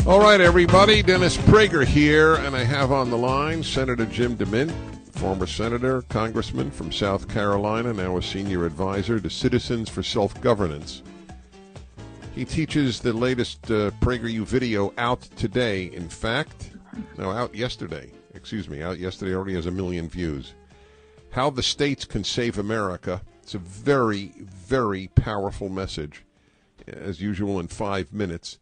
All right, everybody. Dennis Prager here, and I have on the line Senator Jim DeMint, former senator, congressman from South Carolina, now a senior advisor to Citizens for Self-Governance. He teaches the latest PragerU video out today. In fact, no, out yesterday. Out yesterday. Already has 1 million views. How the States Can Save America. It's a very, very powerful message, as usual, in 5 minutes.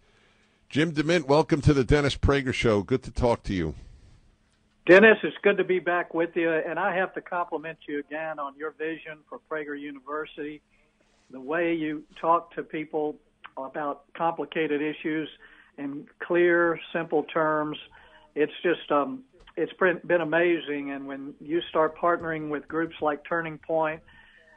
Jim DeMint, welcome to the Dennis Prager Show. Good to talk to you. Dennis, it's good to be back with you, and I have to compliment you again on your vision for Prager University, the way you talk to people about complicated issues in clear, simple terms. It's just, it's been amazing, and when you start partnering with groups like Turning Point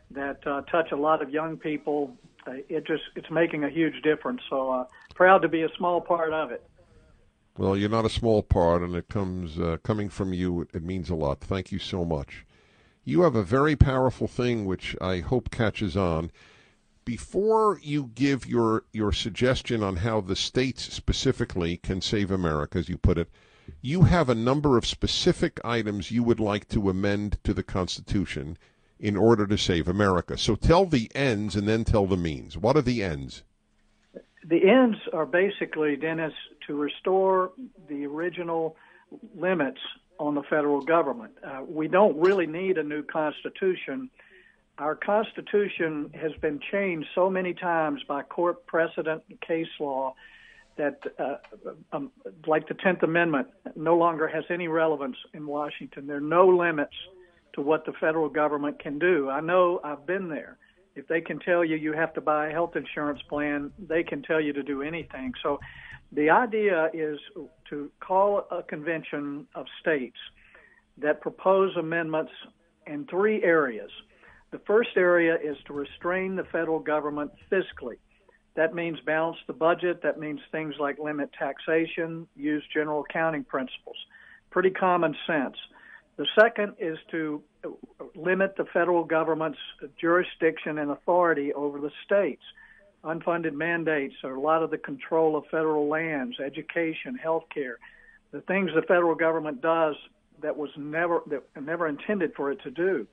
that touch a lot of young people, it's making a huge difference. So proud to be a small part of it. Well, you're not a small part, and it comes coming from you. It means a lot. Thank you so much. You have a very powerful thing, which I hope catches on. Before you give your suggestion on how the states specifically can save America, as you put it, you have a number of specific items you would like to amend to the Constitution in order to save America. So tell the ends and then tell the means. What are the ends? The ends are basically, Dennis, to restore the original limits on the federal government. We don't really need a new Constitution. Our Constitution has been changed so many times by court precedent and case law that, like the 10th Amendment, no longer has any relevance in Washington. There are no limits to what the federal government can do. I know, I've been there. If they can tell you you have to buy a health insurance plan, they can tell you to do anything. So the idea is to call a convention of states that propose amendments in 3 areas. The first area is to restrain the federal government fiscally. That means balance the budget. That means things like limit taxation, use general accounting principles. Pretty common sense. The second is to limit the federal government's jurisdiction and authority over the states. Unfunded mandates are a lot of the control of federal lands, education, health care, the things the federal government does that was never intended for it to do.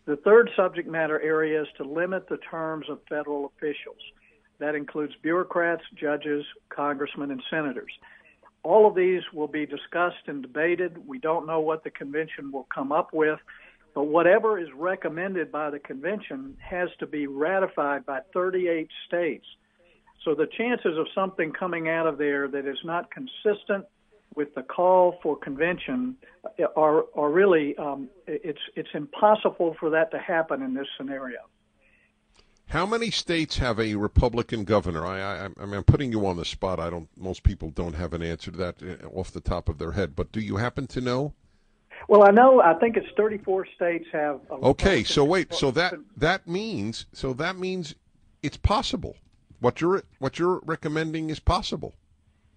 The third subject matter area is to limit the terms of federal officials. That includes bureaucrats, judges, congressmen, and senators. All of these will be discussed and debated. We don't know what the convention will come up with, but whatever is recommended by the convention has to be ratified by 38 states. So the chances of something coming out of there that is not consistent with the call for convention are really, it's impossible for that to happen in this scenario. How many states have a Republican governor? I mean, I'm putting you on the spot. Most people don't have an answer to that off the top of their head. But do you happen to know? Well, I know. I think it's 34 states have. Okay, so wait. So that means it's possible. What you're recommending is possible.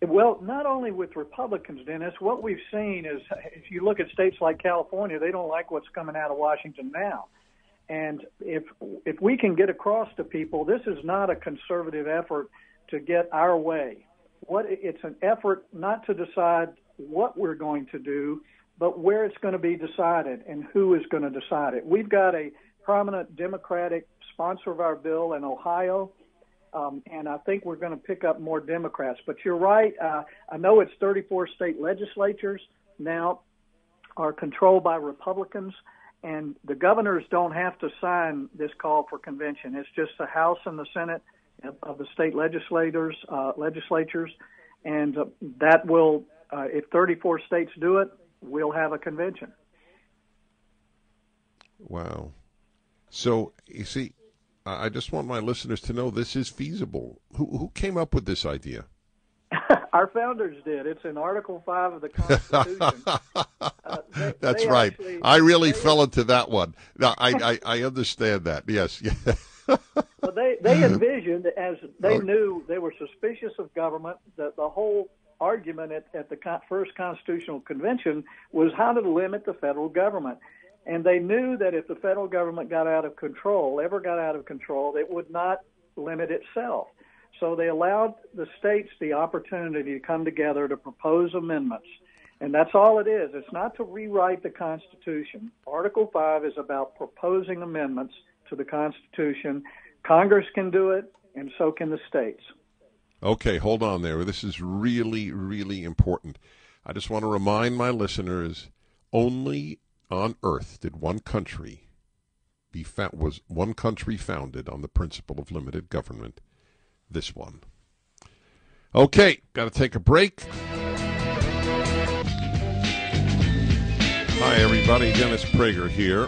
Well, not only with Republicans, Dennis. What we've seen is, if you look at states like California, they don't like what's coming out of Washington now. And if we can get across to people, this is not a conservative effort to get our way. It's an effort not to decide what we're going to do, but where it's going to be decided and who is going to decide it. We've got a prominent Democratic sponsor of our bill in Ohio, and I think we're going to pick up more Democrats. But you're right. I know it's 34 state legislatures now are controlled by Republicans. And the governors don't have to sign this call for convention. It's just the House and the Senate of the state legislatures, and that will, if 34 states do it, we'll have a convention. Wow. So, you see, I just want my listeners to know this is feasible. Who came up with this idea? Our founders did. It's in Article 5 of the Constitution. That's right. Actually, I really fell into that one. No, I understand that. Yes. Well, they envisioned, as they knew they were suspicious of government, that the whole argument at the first Constitutional Convention was how to limit the federal government. And they knew that if the federal government ever got out of control, it would not limit itself. So they allowed the states the opportunity to come together to propose amendments. And that's all it is. It's not to rewrite the Constitution. Article 5 is about proposing amendments to the Constitution. Congress can do it, and so can the states. Okay, hold on there. This is really, really important. I just want to remind my listeners, only on earth did one country was one country founded on the principle of limited government. This one. Okay, got to take a break. Hi, everybody. Dennis Prager here.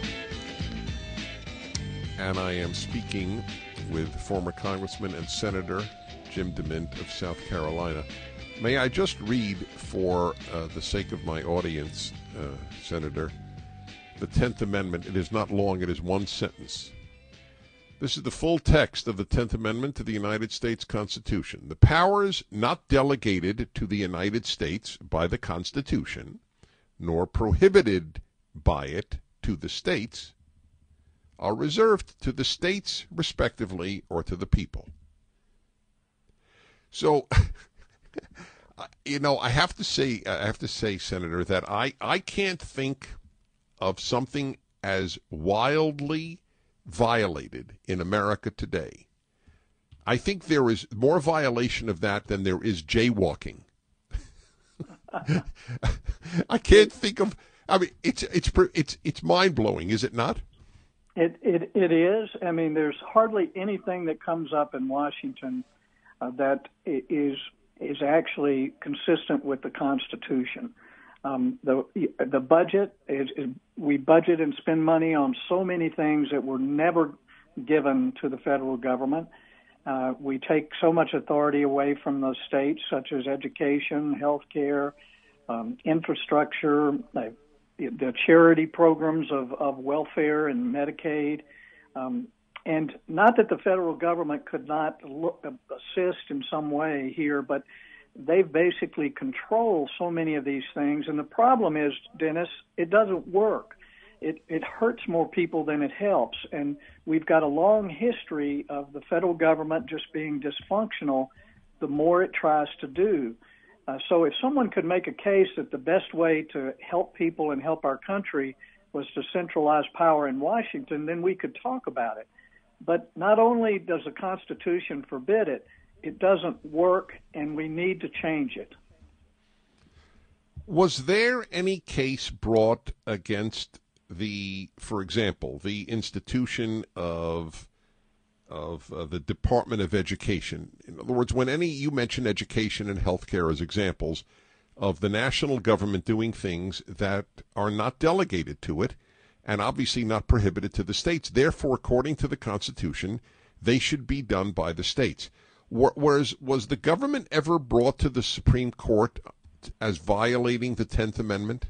And I am speaking with former Congressman and Senator Jim DeMint of South Carolina. May I just read, for the sake of my audience, Senator, the 10th Amendment. It is not long. It is one sentence. This is the full text of the 10th Amendment to the United States Constitution. The powers not delegated to the United States by the Constitution, nor prohibited by it to the states, are reserved to the states respectively or to the people. So, I have to say, Senator, that I can't think of something as wildly violated in America today. I think there is more violation of that than there is jaywalking. I can't think of. I mean, it's mind blowing, is it not? It is. I mean, there's hardly anything that comes up in Washington that is actually consistent with the Constitution. The budget is we budget and spend money on so many things that were never given to the federal government. We take so much authority away from the states, such as education, health care, infrastructure, the charity programs of welfare and Medicaid. And not that the federal government could not assist in some way here, but they basically control so many of these things. And the problem is, Dennis, it doesn't work. It hurts more people than it helps. And we've got a long history of the federal government just being dysfunctional the more it tries to do. So if someone could make a case that the best way to help people and help our country was to centralize power in Washington, then we could talk about it. But not only does the Constitution forbid it, it doesn't work, and we need to change it. Was there any case brought against for example, the institution of the Department of Education? In other words, you mention education and healthcare as examples of the national government doing things that are not delegated to it and obviously not prohibited to the states. Therefore, according to the Constitution, they should be done by the states. Was the government ever brought to the Supreme Court as violating the 10th Amendment?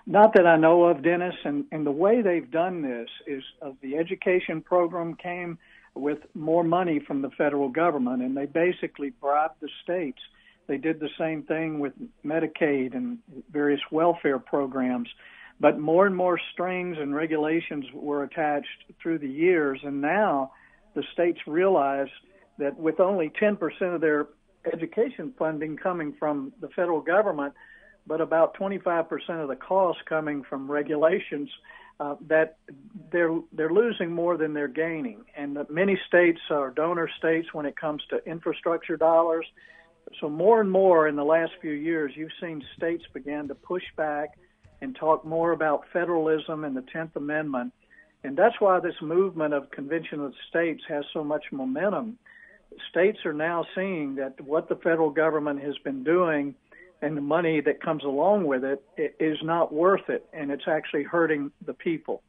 Not that I know of, Dennis. And the way they've done this is the education program came with more money from the federal government, and they basically bribed the states. They did the same thing with Medicaid and various welfare programs. But more and more strings and regulations were attached through the years, and now the states realize that with only 10% of their education funding coming from the federal government, but about 25% of the cost coming from regulations, that they're losing more than they're gaining. And many states are donor states when it comes to infrastructure dollars. So more and more in the last few years, you've seen states begin to push back and talk more about federalism and the 10th Amendment. And that's why this movement of Convention of States has so much momentum. States are now seeing that what the federal government has been doing and the money that comes along with it is not worth it, and it's actually hurting the people.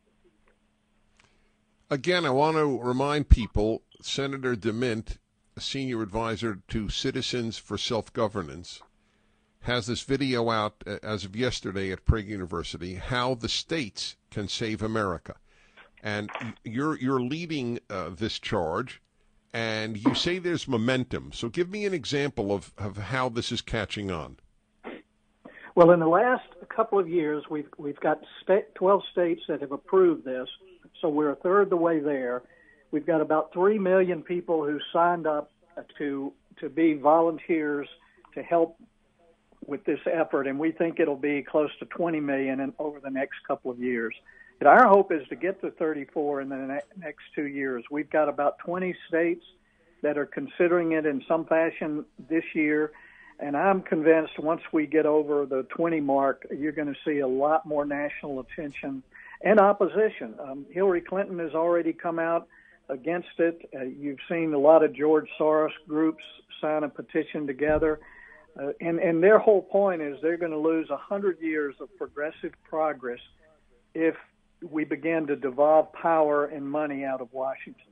Again, I want to remind people, Senator DeMint, a senior advisor to Citizens for Self-Governance, has this video out as of yesterday at Prager University, How the States Can Save America. And you're leading this charge, and you say there's momentum. So give me an example of how this is catching on. Well, in the last couple of years, we've got 12 states that have approved this, so we're a third of the way there. We've got about 3 million people who signed up to be volunteers to help with this effort, and we think it'll be close to 20 million over the next couple of years. And our hope is to get to 34 in the next 2 years. We've got about 20 states that are considering it in some fashion this year, and I'm convinced once we get over the 20 mark, you're going to see a lot more national attention and opposition. Hillary Clinton has already come out against it. You've seen a lot of George Soros groups sign a petition together. And their whole point is they're going to lose 100 years of progressive progress if we begin to devolve power and money out of Washington.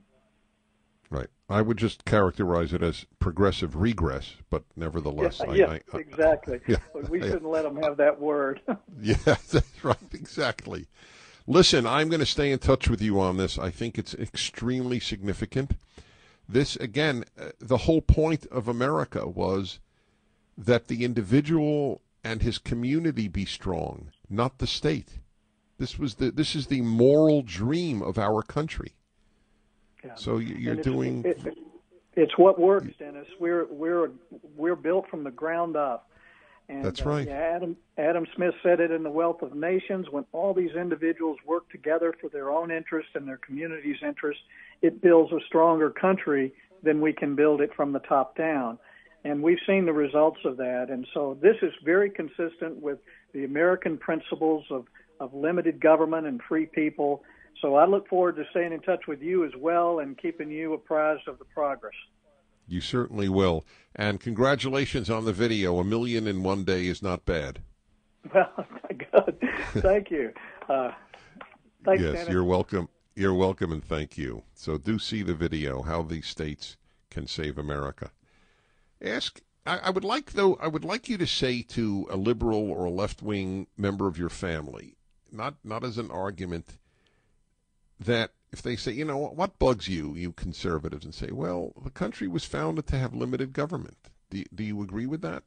Right. I would just characterize it as progressive regress, but nevertheless. Exactly. Yeah, we shouldn't let them have that word. Yeah, that's right. Exactly. Listen, I'm going to stay in touch with you on this. I think it's extremely significant. This, again, the whole point of America was that the individual and his community be strong, not the state. This is the moral dream of our country. Yeah. So you're doing. It's what works, Dennis. We're built from the ground up. And, that's right. Adam Smith said it in The Wealth of Nations. When all these individuals work together for their own interest and their community's interest, it builds a stronger country than we can build it from the top down. And we've seen the results of that. And so this is very consistent with the American principles of limited government and free people. So I look forward to staying in touch with you as well and keeping you apprised of the progress. You certainly will. And congratulations on the video. 1 million in one day is not bad. Well, good. Thank you. Thanks, yes, Dennis. You're welcome. You're welcome, and thank you. So do see the video, How These States Can Save America. I would like you to say to a liberal or a left-wing member of your family, not as an argument, that if they say, what bugs you conservatives, and say, well, the country was founded to have limited government. Do you agree with that?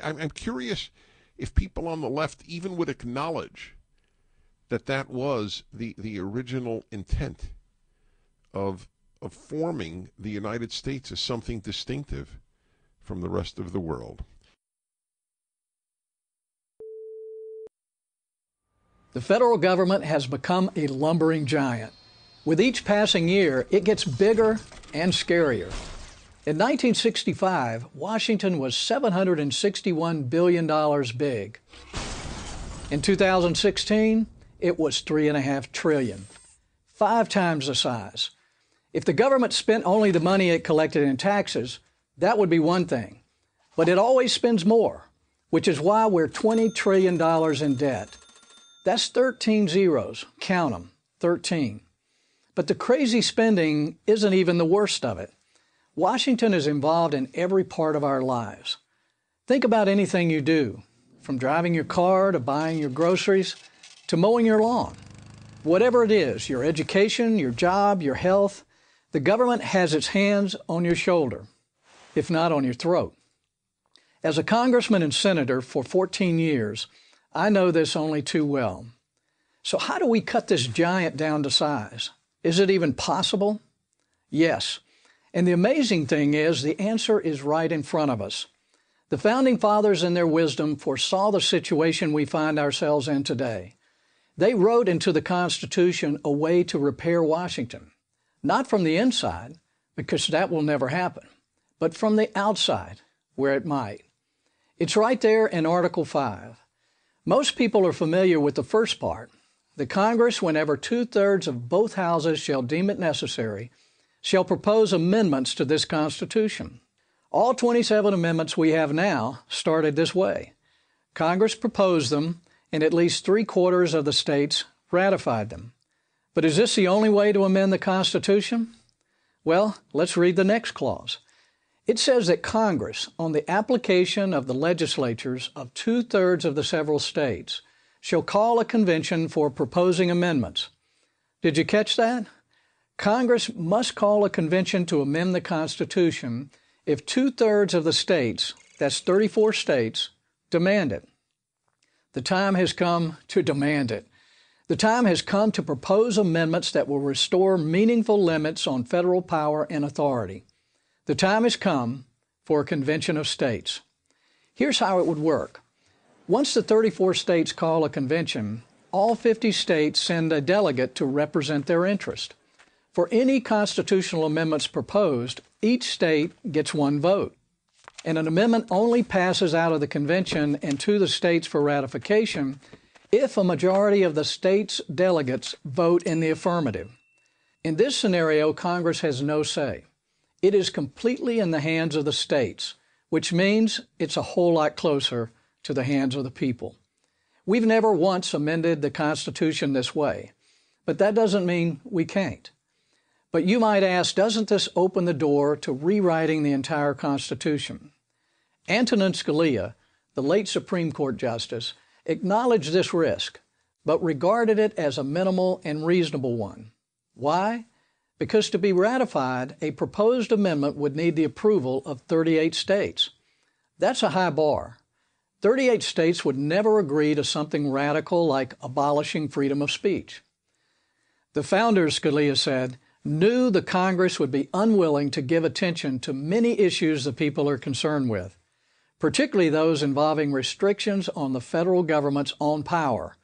I'm curious if people on the left even would acknowledge that was the original intent of forming the United States as something distinctive from the rest of the world. The federal government has become a lumbering giant. With each passing year, it gets bigger and scarier. In 1965, Washington was $761 billion big. In 2016, it was $3.5 trillion, 5 times the size. If the government spent only the money it collected in taxes, that would be one thing. But it always spends more, which is why we're $20 trillion in debt. That's 13 zeros. Count them, 13. But the crazy spending isn't even the worst of it. Washington is involved in every part of our lives. Think about anything you do, from driving your car to buying your groceries to mowing your lawn. Whatever it is, your education, your job, your health, the government has its hands on your shoulder, if not on your throat. As a congressman and senator for 14 years, I know this only too well. So how do we cut this giant down to size? Is it even possible? Yes. And the amazing thing is, the answer is right in front of us. The Founding Fathers, in their wisdom, foresaw the situation we find ourselves in today. They wrote into the Constitution a way to repair Washington, not from the inside, because that will never happen, but from the outside, where it might. It's right there in Article 5. Most people are familiar with the first part. The Congress, whenever 2/3 of both houses shall deem it necessary, shall propose amendments to this Constitution. All 27 amendments we have now started this way. Congress proposed them, and at least 3/4 of the states ratified them. But is this the only way to amend the Constitution? Well, let's read the next clause. It says that Congress, on the application of the legislatures of 2/3 of the several states, shall call a convention for proposing amendments. Did you catch that? Congress must call a convention to amend the Constitution if 2/3 of the states, that's 34 states, demand it. The time has come to demand it. The time has come to propose amendments that will restore meaningful limits on federal power and authority. The time has come for a convention of states. Here's how it would work. Once the 34 states call a convention, all 50 states send a delegate to represent their interest. For any constitutional amendments proposed, each state gets one vote. And an amendment only passes out of the convention and to the states for ratification if a majority of the state's delegates vote in the affirmative. In this scenario, Congress has no say. It is completely in the hands of the states, which means it's a whole lot closer to the hands of the people. We've never once amended the Constitution this way, but that doesn't mean we can't. But you might ask, doesn't this open the door to rewriting the entire Constitution? Antonin Scalia, the late Supreme Court Justice, acknowledged this risk, but regarded it as a minimal and reasonable one. Why? Because to be ratified, a proposed amendment would need the approval of 38 states. That's a high bar. 38 states would never agree to something radical like abolishing freedom of speech. The founders, Scalia said, knew the Congress would be unwilling to give attention to many issues the people are concerned with, particularly those involving restrictions on the federal government's own power.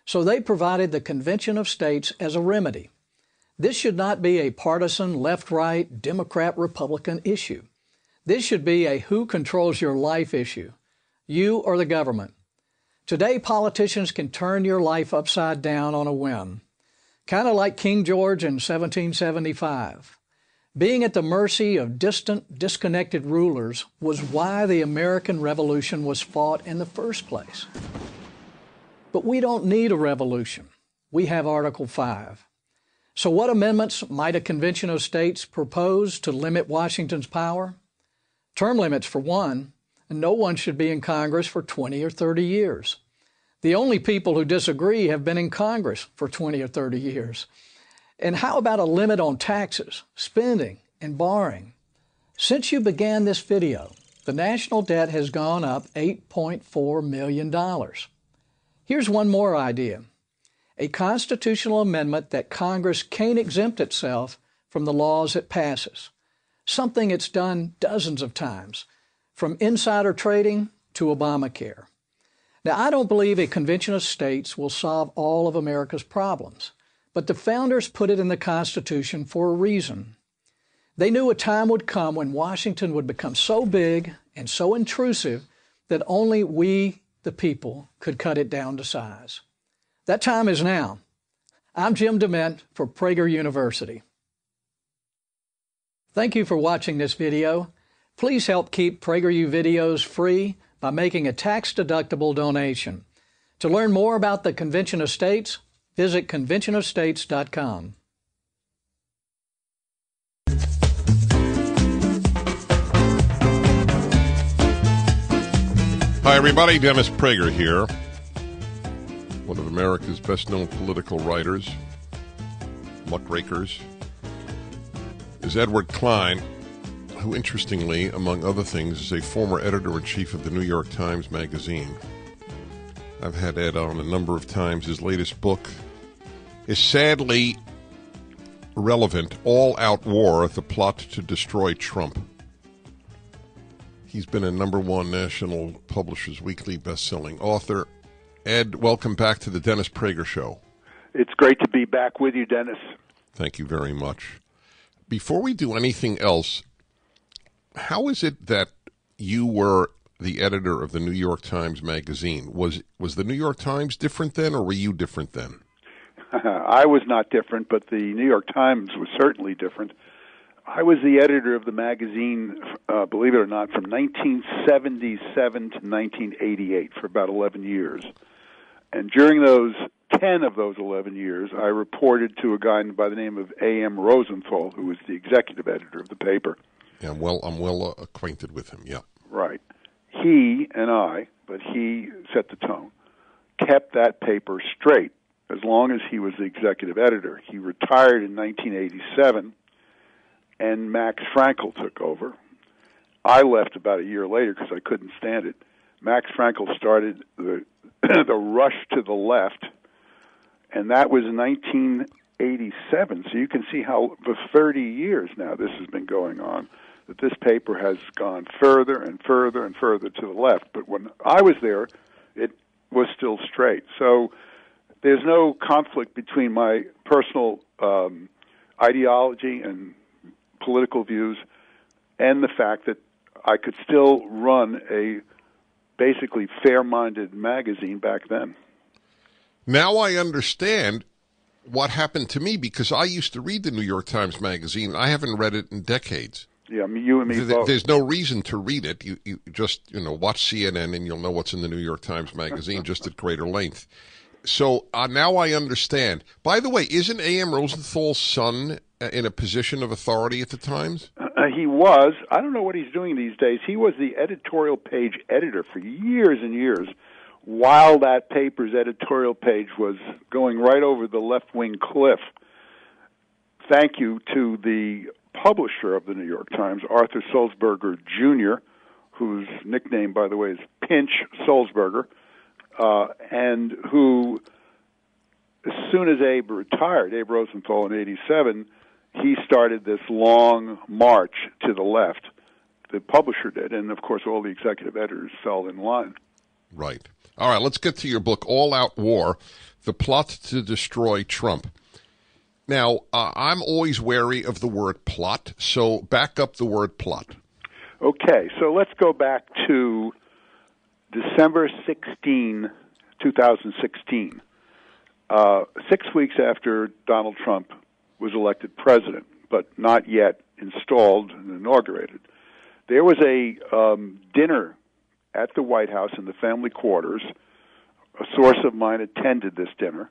So they provided the Convention of States as a remedy. This should not be a partisan left-right, Democrat-Republican issue. This should be a who controls your life issue, you or the government. Today, politicians can turn your life upside down on a whim, kind of like King George in 1775. Being at the mercy of distant, disconnected rulers was why the American Revolution was fought in the first place. But we don't need a revolution. We have Article 5. So what amendments might a convention of states propose to limit Washington's power? Term limits, for one, and no one should be in Congress for 20 or 30 years. The only people who disagree have been in Congress for 20 or 30 years. And how about a limit on taxes, spending, and borrowing? Since you began this video, the national debt has gone up $8.4 million. Here's one more idea. A constitutional amendment that Congress can't exempt itself from the laws it passes. Something it's done dozens of times, from insider trading to Obamacare. Now, I don't believe a convention of states will solve all of America's problems, but the founders put it in the Constitution for a reason. They knew a time would come when Washington would become so big and so intrusive that only we, the people, could cut it down to size. That time is now. I'm Jim DeMint for Prager University. Thank you for watching this video. Please help keep PragerU videos free by making a tax-deductible donation. To learn more about the Convention of States, visit conventionofstates.com. Hi, everybody. Dennis Prager here. One of America's best-known political writers, muckrakers, is Ed Klein, who, interestingly, among other things, is a former editor-in-chief of the New York Times Magazine. I've had Ed on a number of times. His latest book is sadly relevant, All-Out War, the Plot to Destroy Trump. He's been a #1 National Publishers Weekly best-selling author. Ed, welcome back to the Dennis Prager Show. It's great to be back with you, Dennis. Thank you very much. Before we do anything else, how is it that you were the editor of the New York Times Magazine? Was the New York Times different then, or were you different then? I was not different, but the New York Times was certainly different. I was the editor of the magazine, believe it or not, from 1977 to 1988 for about 11 years. And during 10 of those 11 years, I reported to a guy by the name of A.M. Rosenthal, who was the executive editor of the paper. Yeah, I'm well acquainted with him, yeah. Right. He and I, but he set the tone, kept that paper straight as long as he was the executive editor. He retired in 1987, and Max Frankel took over. I left about a year later because I couldn't stand it. Max Frankel started the rush to the left, and that was 1987. So you can see how for 30 years now this has been going on. that this paper has gone further and further and further to the left. But when I was there, it was still straight. So there's no conflict between my personal ideology and political views and the fact that I could still run a basically fair-minded magazine back then. Now I understand what happened to me, because I used to read the New York Times Magazine. I haven't read it in decades. Yeah, I mean, you and me both. There's no reason to read it. You just, watch CNN and you'll know what's in the New York Times Magazine just at greater length. So now I understand. By the way, isn't A.M. Rosenthal's son in a position of authority at the Times? He was. I don't know what he's doing these days. He was the editorial page editor for years and years, while that paper's editorial page was going right over the left-wing cliff. Thank you to the publisher of the New York Times, Arthur Sulzberger Jr., whose nickname, by the way, is Pinch Sulzberger, and who, as soon as Abe retired, Abe Rosenthal in 1987, he started this long march to the left. The publisher did, and of course all the executive editors fell in line. Right. All right, let's get to your book, All Out War, The Plot to Destroy Trump. Now, I'm always wary of the word plot, so back up the word plot. Okay, so let's go back to December 16, 2016, 6 weeks after Donald Trump was elected president, but not yet installed and inaugurated. There was a dinner at the White House in the family quarters. A source of mine attended this dinner,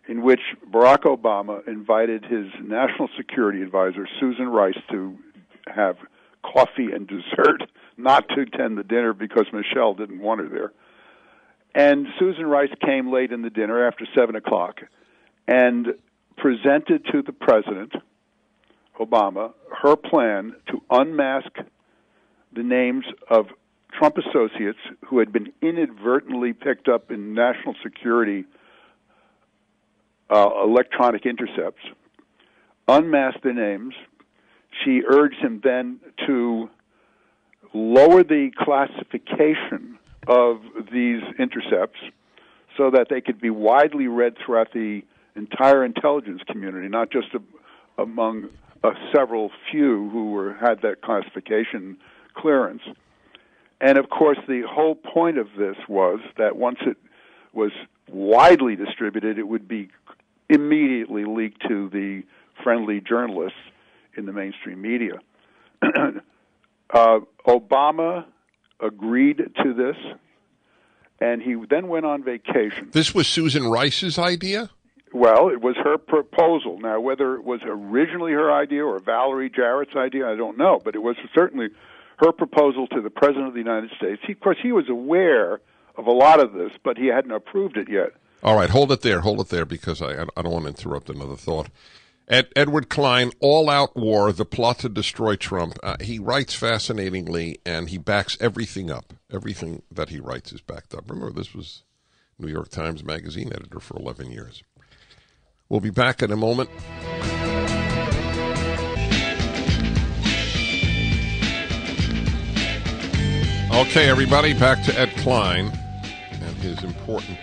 in which Barack Obama invited his national security advisor, Susan Rice, to have coffee and dessert, not to attend the dinner because Michelle didn't want her there. And Susan Rice came late in the dinner after 7 o'clock and presented to the president, Obama, her plan to unmask the names of Trump associates who had been inadvertently picked up in national security electronic intercepts, unmasked their names. She urged him then to lower the classification of these intercepts so that they could be widely read throughout the entire intelligence community, not just among several few who had that classification clearance. And, of course, the whole point of this was that once it was widely distributed, it would be immediately leaked to the friendly journalists in the mainstream media. Obama agreed to this, and he then went on vacation. This was Susan Rice's idea? Well, it was her proposal. Now, whether it was originally her idea or Valerie Jarrett's idea, I don't know, but it was certainly her proposal to the President of the United States. Of course, he was aware of a lot of this, but he hadn't approved it yet. All right, hold it there, because I don't want to interrupt another thought. Edward Klein, All Out War, The Plot to Destroy Trump. He writes fascinatingly, and he backs everything up. Everything that he writes is backed up. Remember, this was New York Times Magazine editor for 11 years. We'll be back in a moment. Okay, everybody, back to Ed Klein and his important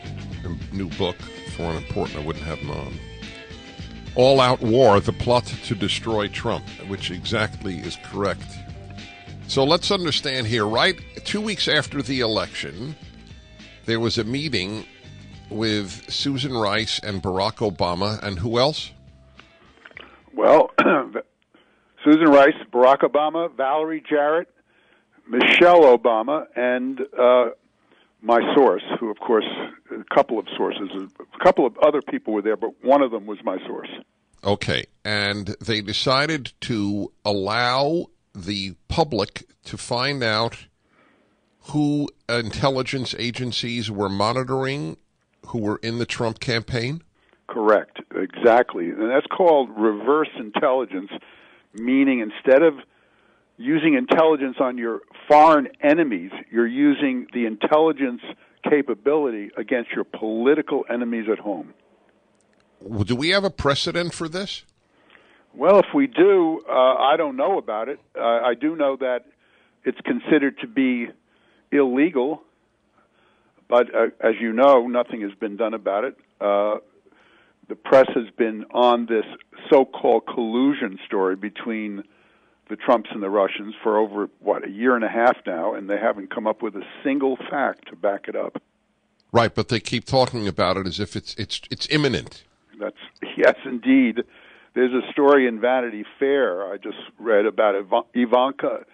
new book, Foreign Important, I wouldn't have him on. All Out War, The Plot to Destroy Trump, which exactly is correct. So let's understand here, right 2 weeks after the election, there was a meeting with Susan Rice and Barack Obama, and who else? Well, Susan Rice, Barack Obama, Valerie Jarrett, Michelle Obama, and my source, who, of course, a couple of sources, a couple of other people were there, but one of them was my source. Okay, and they decided to allow the public to find out who intelligence agencies were monitoring who were in the Trump campaign? Correct, exactly. And that's called reverse intelligence, meaning instead of using intelligence on your foreign enemies, you're using the intelligence capability against your political enemies at home. Do we have a precedent for this? Well, if we do, I don't know about it. I do know that it's considered to be illegal, but as you know, nothing has been done about it. The press has been on this so-called collusion story between the Trumps and the Russians for over, a year and a half now, and they haven't come up with a single fact to back it up. Right, but they keep talking about it as if it's imminent. Yes, indeed. There's a story in Vanity Fair I just read about Ivanka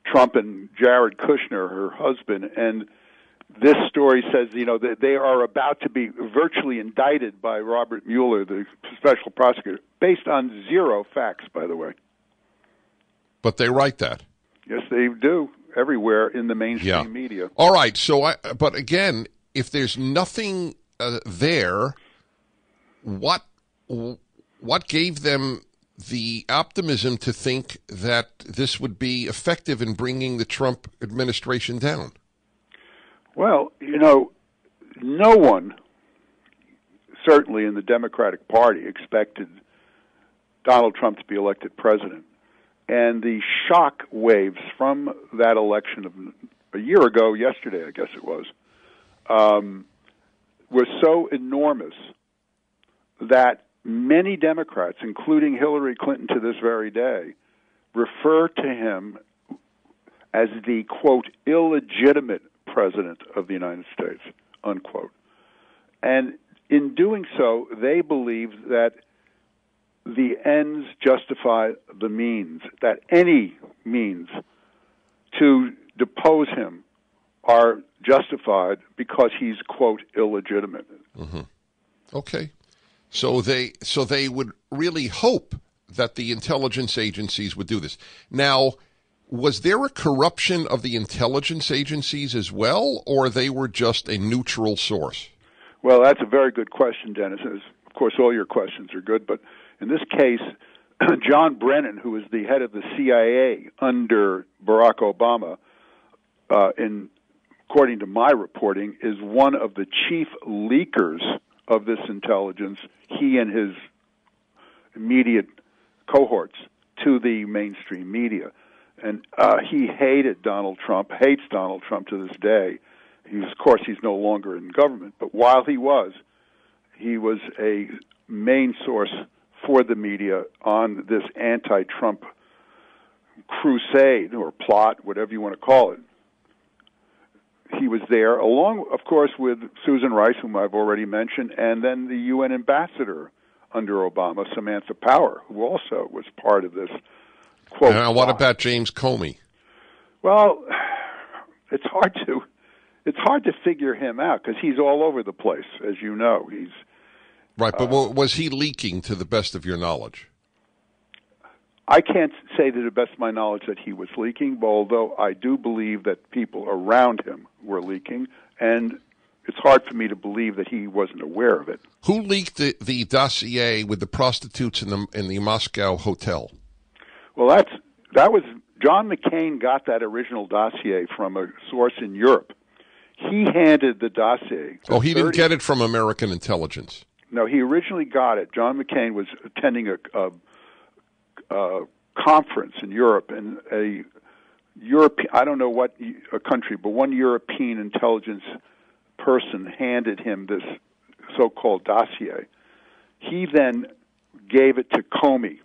Trump and Jared Kushner, her husband, and this story says, that they are about to be virtually indicted by Robert Mueller, the special prosecutor, based on zero facts, by the way. But they write that. Yes, they do, everywhere in the mainstream media. All right, but again, if there's nothing there, what gave them the optimism to think that this would be effective in bringing the Trump administration down? Well, no one, certainly in the Democratic Party, expected Donald Trump to be elected president. And the shock waves from that election of a year ago, yesterday, I guess it was so enormous that many Democrats, including Hillary Clinton to this very day, refer to him as the, quote, illegitimate president of the United States, unquote. And in doing so, they believe that the ends justify the means, that any means to depose him are justified because he's, quote, illegitimate. Mm-hmm. Okay. So they would really hope that the intelligence agencies would do this. Now, was there a corruption of the intelligence agencies as well, or they were just a neutral source? Well, that's a very good question, Dennis. Of course, all your questions are good, but in this case, John Brennan, who was the head of the CIA under Barack Obama, according to my reporting, is one of the chief leakers of this intelligence, he and his immediate cohorts, to the mainstream media. And he hated Donald Trump, hates Donald Trump to this day. Of course, he's no longer in government, but while he was a main source for the media on this anti-Trump crusade or plot, whatever you want to call it. He was there, along, of course, with Susan Rice, whom I've already mentioned, and then the UN ambassador under Obama, Samantha Power, who also was part of this, quote. Now, what about James Comey? Well, it's hard to figure him out because he's all over the place, as you know. He's right, but was he leaking to the best of your knowledge? I can't say to the best of my knowledge that he was leaking, although I do believe that people around him were leaking, and it's hard for me to believe that he wasn't aware of it. Who leaked the dossier with the prostitutes in the Moscow hotel? Well, that was John McCain got that original dossier from a source in Europe. He handed the dossier. Oh, he didn't get it from American intelligence. No, he originally got it. John McCain was attending a conference in Europe, and I don't know what a country, but one European intelligence person handed him this so-called dossier. He then gave it to Comey,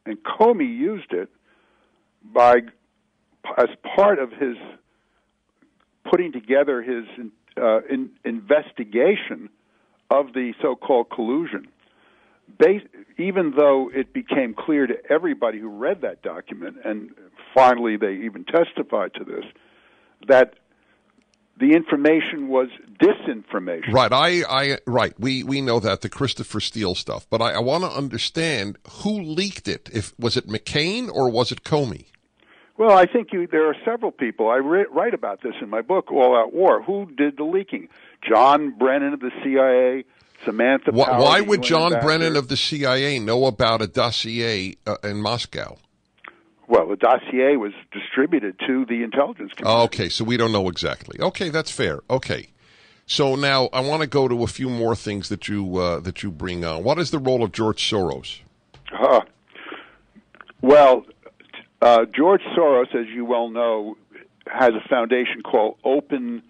and Comey used it as part of his putting together his investigation of the so-called collusion. Even though it became clear to everybody who read that document, and finally they even testified to this, that the information was disinformation. Right. Right. We know that, the Christopher Steele stuff. But I want to understand who leaked it. Was it McCain or was it Comey? Well, I think there are several people. I write about this in my book, All Out War. Who did the leaking? John Brennan of the CIA, Samantha Power. Why would John Brennan of the CIA know about a dossier in Moscow? Well, the dossier was distributed to the intelligence community. Okay, so we don't know exactly. Okay, that's fair. Okay. So now I want to go to a few more things that you bring on. What is the role of George Soros? Well, George Soros, as you well know, has a foundation called Open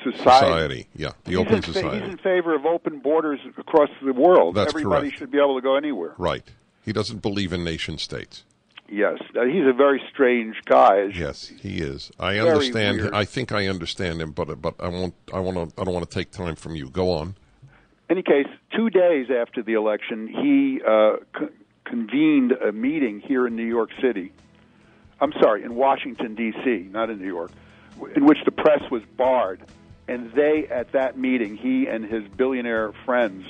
Society. Yeah, the Open Society. He's in favor of open borders across the world. That's Everybody correct. should be able to go anywhere. Right. He doesn't believe in nation states. Yes, he's a very strange guy. Yes, he is. I Very understand. weird. I think I understand him, but I won't. I don't want to take time from you. Go on. In any case, 2 days after the election, he convened a meeting here in New York City. I'm sorry, in Washington, D.C., not in New York, in which the press was barred. And at that meeting, he and his billionaire friends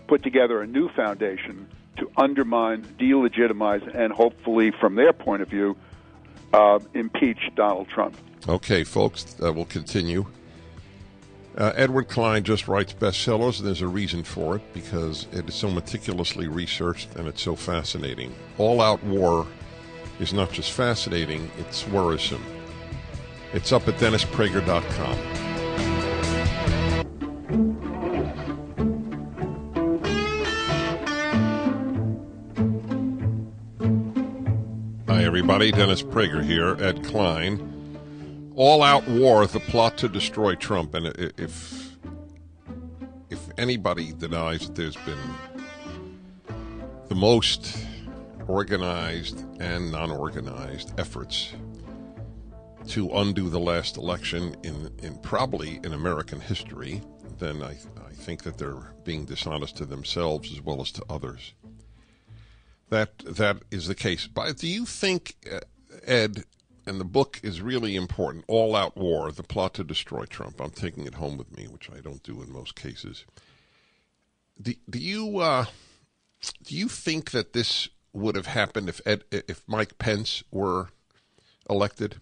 put together a new foundation to undermine, delegitimize, and hopefully, from their point of view, impeach Donald Trump. Okay, folks, we'll continue. Edward Klein just writes bestsellers, and there's a reason for it, because it is so meticulously researched and it's so fascinating. All-Out War is not just fascinating, it's worrisome. It's up at DennisPrager.com. Hi, everybody. Dennis Prager here. Ed Klein. All-Out War, the plot to destroy Trump. And if anybody denies that there's been the most organized and non-organized efforts to undo the last election in probably in American history, then I think that they're being dishonest to themselves as well as to others. That is the case. But do you think, Ed, and the book is really important, All-Out War, the plot to destroy Trump. I'm taking it home with me, which I don't do in most cases. Do you think that this would have happened if Mike Pence were elected?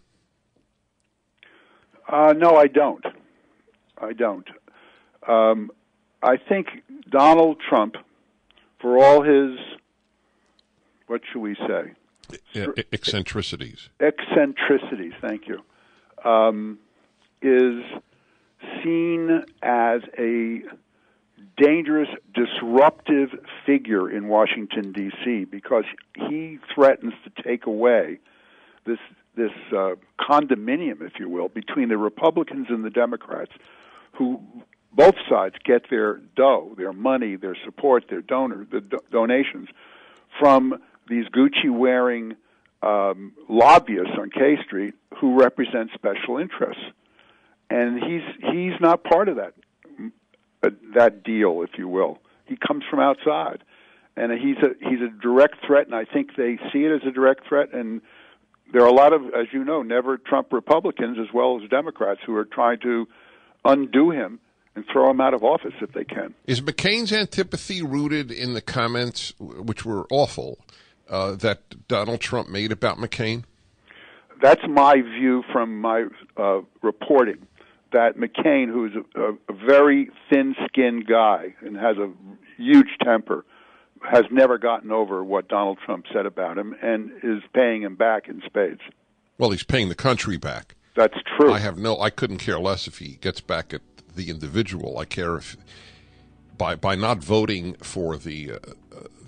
No, I don't. I think Donald Trump, for all his, what should we say? Eccentricities. Eccentricities, thank you, is seen as a dangerous, disruptive figure in Washington, D.C., because he threatens to take away this condominium, if you will, between the Republicans and the Democrats, who both sides get their dough, their money, their support, their donations from these Gucci-wearing lobbyists on K Street who represent special interests. And he's not part of that deal, if you will. He comes from outside. And he's a direct threat, and I think they see it as a direct threat. And there are a lot of, as you know, never Trump Republicans as well as Democrats who are trying to undo him and throw him out of office if they can. Is McCain's antipathy rooted in the comments, which were awful, that Donald Trump made about McCain? That's my view from my reporting, that McCain, who is a very thin-skinned guy and has a huge temper, has never gotten over what Donald Trump said about him and is paying him back in spades. Well, he's paying the country back. That's true. I couldn't care less if he gets back at the individual. I care if by not voting for the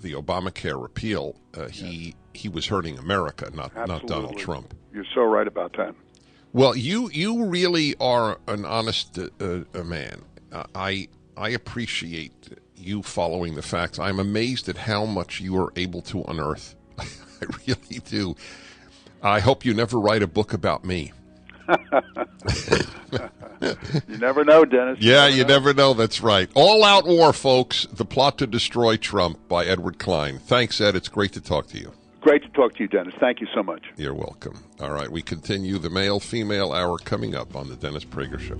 Obamacare repeal, he was hurting America, not Donald Trump. You're so right about that. Well, you really are an honest man. I appreciate you following the facts. I'm amazed at how much you are able to unearth. I really do. I hope you never write a book about me. You never know, Dennis. You never know. That's right. All-Out War, folks. The Plot to Destroy Trump by Edward Klein. Thanks, Ed. It's great to talk to you. Great to talk to you, Dennis. Thank you so much. You're welcome. All right, we continue the male-female hour coming up on the Dennis Prager Show.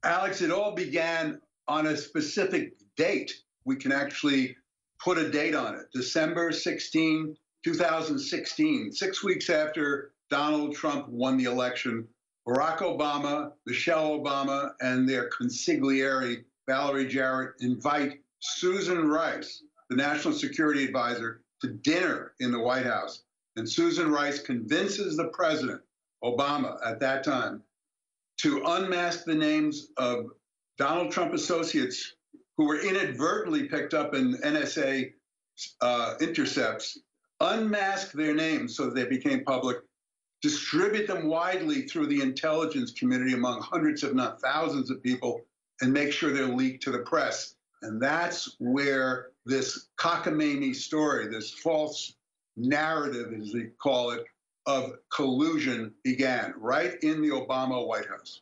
Alex, it all began on a specific date. We can actually put a date on it. December 16, 2016, 6 weeks after Donald Trump won the election, Barack Obama, Michelle Obama, and their consigliere, Valerie Jarrett, invite Susan Rice, the National Security Advisor, to dinner in the White House. And Susan Rice convinces the president Obama at that time, to unmask the names of Donald Trump associates who were inadvertently picked up in NSA intercepts, unmask their names so that they became public, distribute them widely through the intelligence community among hundreds, if not thousands of people, and make sure they're leaked to the press. And that's where this cockamamie story, this false narrative, as they call it, of collusion began, right in the Obama White House.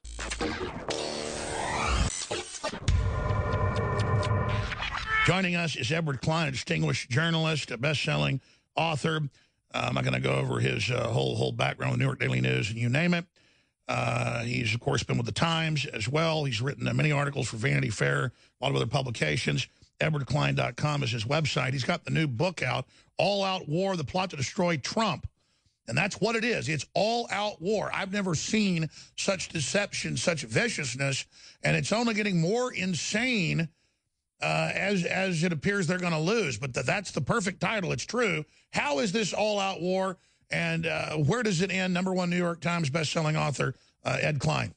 Joining us is Ed Klein, a distinguished journalist, a best-selling author. I'm not going to go over his whole background with New York Daily News and you name it. He's, of course, been with the Times as well. He's written many articles for Vanity Fair, a lot of other publications. EdwardKlein.com is his website. He's got the new book out, All Out War, The Plot to Destroy Trump. And that's what it is. It's all-out war. I've never seen such deception, such viciousness, and it's only getting more insane as it appears they're going to lose. But that's the perfect title. It's true. How is this all-out war, and where does it end? #1 New York Times bestselling author Ed Klein.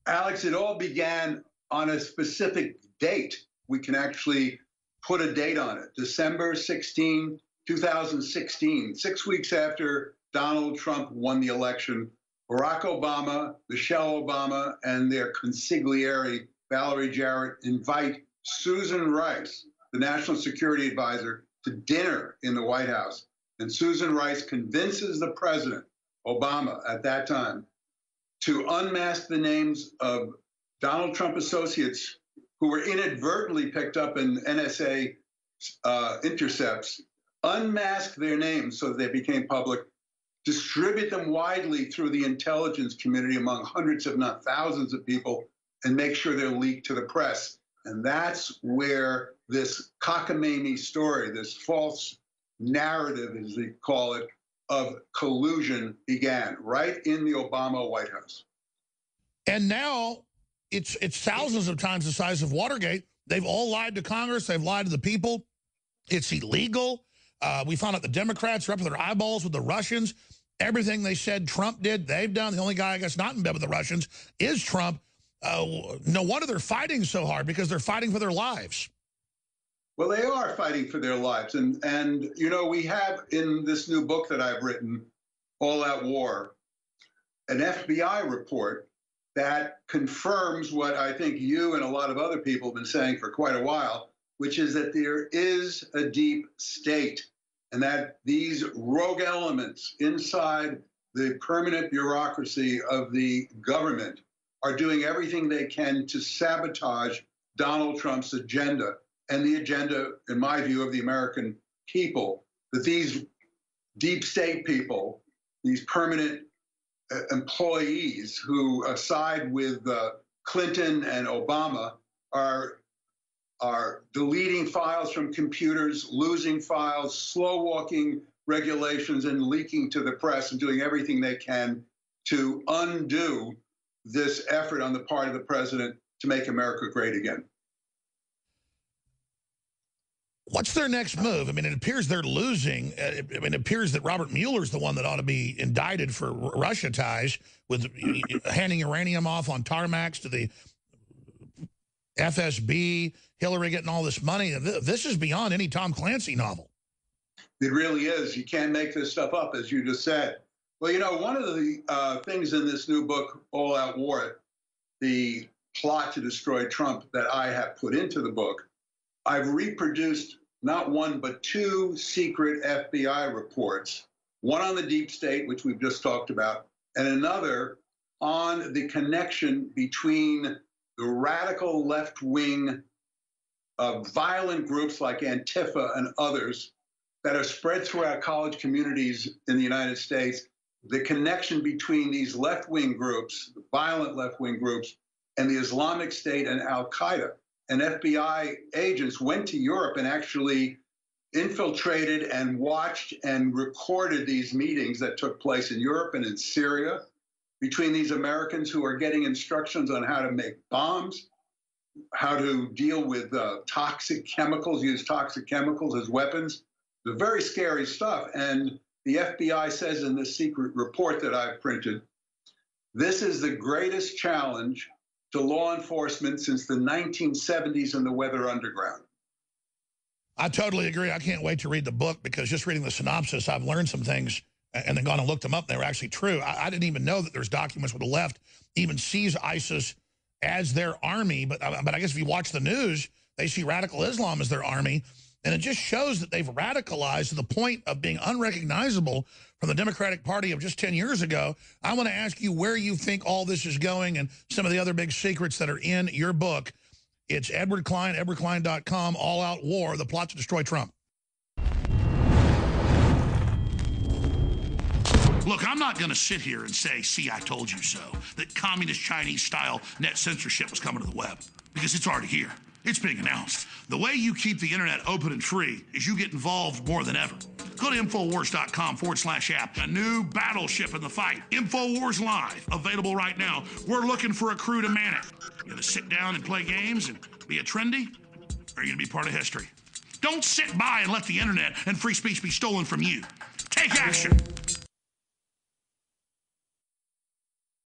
Alex, it all began on a specific date. We can actually put a date on it. December 16, 2016, 6 weeks after Donald Trump won the election, Barack Obama, Michelle Obama, and their consigliere, Valerie Jarrett, invite Susan Rice, the National Security Advisor, to dinner in the White House. And Susan Rice convinces the president, Obama at that time, to unmask the names of Donald Trump associates who were inadvertently picked up in NSA intercepts, unmask their names so that they became public, distribute them widely through the intelligence community among hundreds, if not thousands of people, and make sure they're leaked to the press. And that's where this cockamamie story, this false narrative, as they call it, of collusion began, right in the Obama White House. And now it's thousands of times the size of Watergate. They've all lied to Congress. They've lied to the people. It's illegal. We found out the Democrats are up to their eyeballs with the Russians. Everything they said Trump did, they've done. The only guy, I guess, not in bed with the Russians is Trump. No wonder they're fighting so hard, because they're fighting for their lives. Well, they are fighting for their lives. And you know, we have in this new book that I've written, All Out War, an FBI report that confirms what I think you and a lot of other people have been saying for quite a while, which is that there is a deep state and that these rogue elements inside the permanent bureaucracy of the government are doing everything they can to sabotage Donald Trump's agenda and the agenda, in my view, of the American people. That these deep state people, these permanent employees who side with Clinton and Obama, are deleting files from computers, losing files, slow-walking regulations, and leaking to the press, and doing everything they can to undo this effort on the part of the president to make America great again. What's their next move? I mean, it appears they're losing. It appears that Robert Mueller's the one that ought to be indicted for Russia ties, with handing uranium off on tarmacs to the FSB, Hillary getting all this money. This is beyond any Tom Clancy novel. It really is. You can't make this stuff up, as you just said. Well, you know, one of the things in this new book, All Out War, the plot to destroy Trump, that I have put into the book, I've reproduced not one but two secret FBI reports, one on the deep state, which we've just talked about, and another on the connection between the radical left-wing violent groups like Antifa and others that are spread throughout college communities in the United States, the connection between these left-wing groups, the violent left-wing groups, and the Islamic State and Al-Qaeda. And FBI agents went to Europe and actually infiltrated and watched and recorded these meetings that took place in Europe and in Syria between these Americans who are getting instructions on how to make bombs, how to deal with toxic chemicals, use toxic chemicals as weapons. The very scary stuff. And the FBI says in this secret report that I've printed, this is the greatest challenge to law enforcement since the 1970s in the weather underground. I totally agree. I can't wait to read the book because just reading the synopsis, I've learned some things and then gone and looked them up. And they were actually true. I didn't even know that there's documents where the left even sees ISIS as their army. But I guess if you watch the news, they see radical Islam as their army. And it just shows that they've radicalized to the point of being unrecognizable from the Democratic Party of just 10 years ago. I want to ask you where you think all this is going and some of the other big secrets that are in your book. It's Edward Klein, edwardklein.com, All Out War, The Plot to Destroy Trump. Look, I'm not going to sit here and say, see, I told you so, that communist Chinese-style net censorship was coming to the web, because it's already here. It's being announced. The way you keep the internet open and free is you get involved more than ever. Go to Infowars.com/app. A new battleship in the fight. Infowars Live. Available right now. We're looking for a crew to man it. You gonna sit down and play games and be a trendy? Or are you gonna be part of history? Don't sit by and let the internet and free speech be stolen from you. Take action.